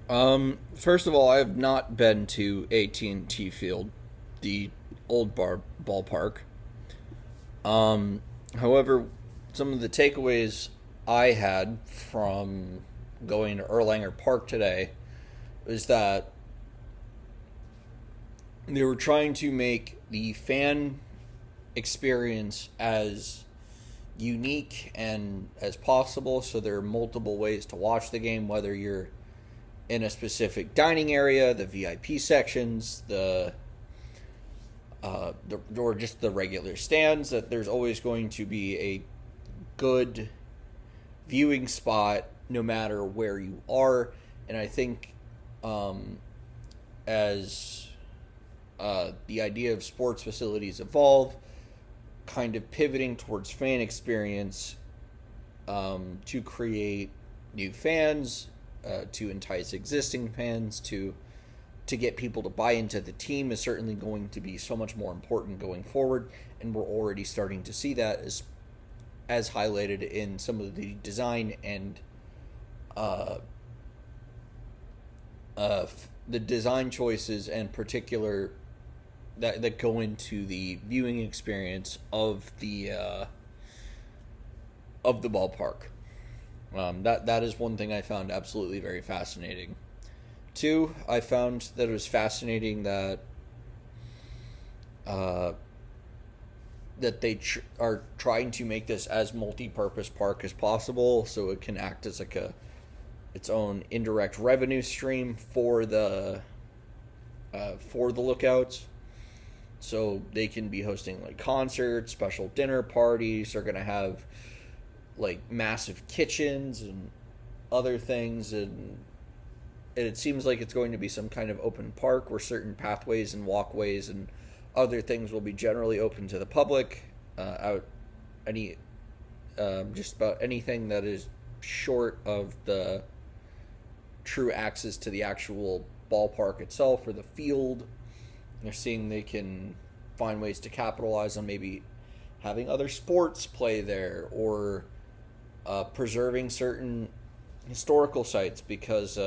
First of all, I have not been to AT&T Field, the old ballpark. Um, However, some of the takeaways I had from going to Erlanger Park today is that they were trying to make the fan experience as unique and as possible. So there are multiple ways to watch the game, whether you're in a specific dining area, the VIP sections, or just the regular stands. That there's always going to be a good viewing spot no matter where you are. And I think as the idea of sports facilities evolve, kind of pivoting towards fan experience to create new fans, to entice existing fans, to get people to buy into the team is certainly going to be so much more important going forward, and we're already starting to see that as highlighted in some of the design and uh, the design choices and particular that go into the viewing experience of the ballpark. That is one thing I found absolutely very fascinating. Two, I found that it was fascinating uh, that are trying to make this as multi-purpose park as possible, so it can act as like a its own indirect revenue stream for the Lookouts. So they can be hosting like concerts, special dinner parties. They're gonna have like massive kitchens and other things, and it seems like it's going to be some kind of open park where certain pathways and walkways and other things will be generally open to the public. Out any Just about anything that is short of the true access to the actual ballpark itself or the field. They're seeing they can find ways to capitalize on maybe having other sports play there, or preserving certain historical sites, because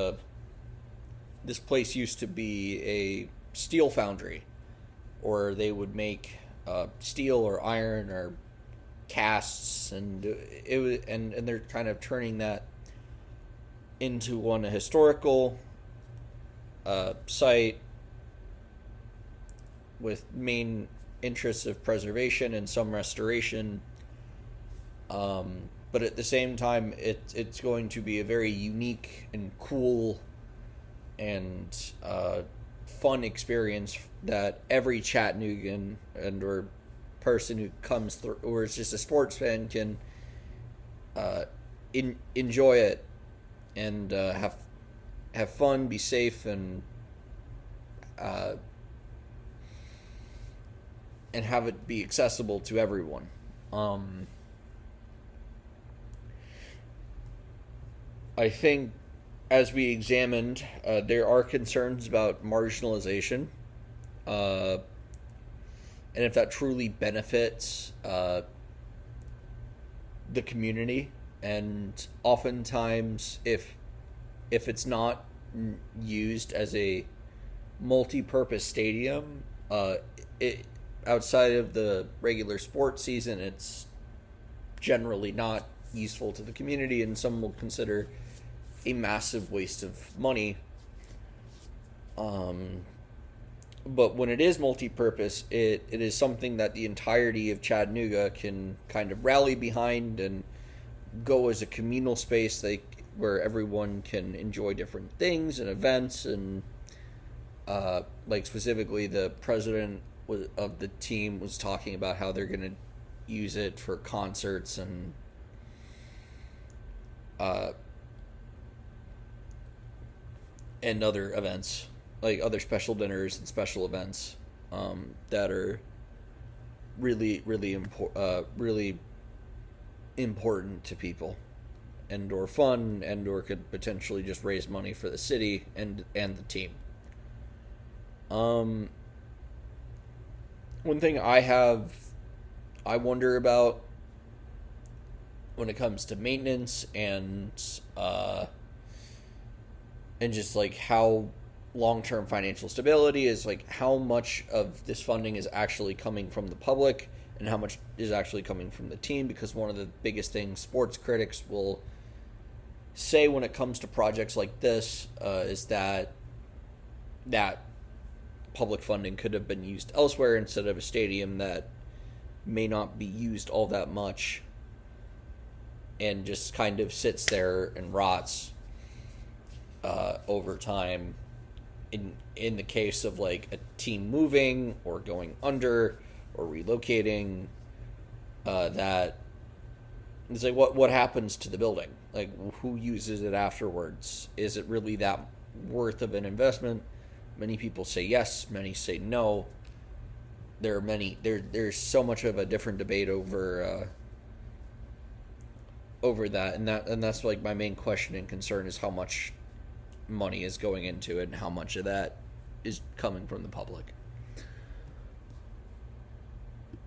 this place used to be a steel foundry, or they would make steel or iron or casts, and it was, and they're kind of turning that into one a historical site with main interests of preservation and some restoration. But at the same time, it's going to be a very unique and cool and fun experience that every Chattanoogan and or person who comes through or is just a sports fan can enjoy it and have fun, be safe, uh, and have it be accessible to everyone. I think as we examined, there are concerns about marginalization, uh, and if that truly benefits the community. And oftentimes, if it's not used as a multi-purpose stadium, it outside of the regular sports season, it's generally not useful to the community, and some will consider a massive waste of money. Um, but when it is multi-purpose, it is something that the entirety of Chattanooga can kind of rally behind and go as a communal space, where everyone can enjoy different things and events. And like specifically, the president of the team was talking about how they're going to use it for concerts uh, and other events, like other special dinners and special events that are really important to people, and or fun, and or could potentially just raise money for the city and the team. Um, One thing I wonder about when it comes to maintenance and and just like how long-term financial stability is, like how much of this funding is actually coming from the public and how much is actually coming from the team, because one of the biggest things sports critics will say when it comes to projects like this is that public funding could have been used elsewhere instead of a stadium that may not be used all that much and just kind of sits there and rots over time. In the case of like a team moving or going under or relocating, that it's like what happens to the building? Like, who uses it afterwards? Is it really that worth of an investment? Many people say yes, many say no. There are there's so much of a different debate over that, and that's like my main question and concern is how much money is going into it and how much of that is coming from the public.